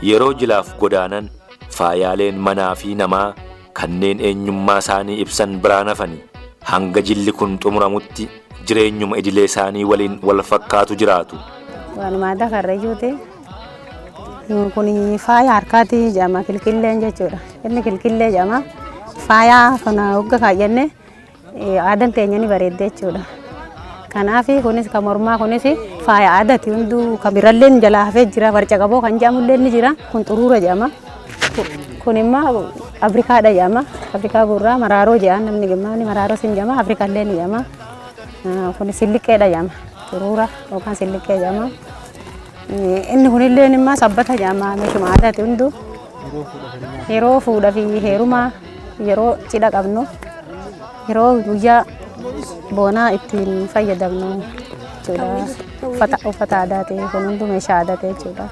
Yeroo jilaaf godaanan faayaaleen manaa fi namaa kanneen eenyummaa isaanii ibsan biraan hafanii hanga jilli kun xumuramutti jireenyuma idilee isaanii waliin wal fakkaatu jiraatu. Walumaa dakarreeyyuuti kun faaya harkaati jedhama kilkilleen jechuudha. Inni kilkillee jedhama. Faaya kana hogga kaayyannee aadan teenya ni bareedde jechuudha. Kanaaf kunis kan mormaa kunis faaya aadaati hunduu kan biralleen jalaa hafee jira. Barca qaboo kan jedhamullee ni jira. Kun xuruura jedhama. Kun immoo Afrikaadha jedhama. Afrikaa gurraa maraaroo jedhan namni gimmaani maraaroo sin jedhama. Afrikaallee ni jedhama. Kun silliqqeedha jedhama. Xuruura yookaan silliqqee jedhama. Inni kunillee immoo sabbata jedhama. Meeshuma aadaati hunduu. Yeroo fuudhaa fi heerumaa yeroo cidha qabnu yeroo guyyaa boonaa ittiin fayyadamnu jechuudha. Uffata aadaati kun hunduu meeshaa aadaati jechuudha.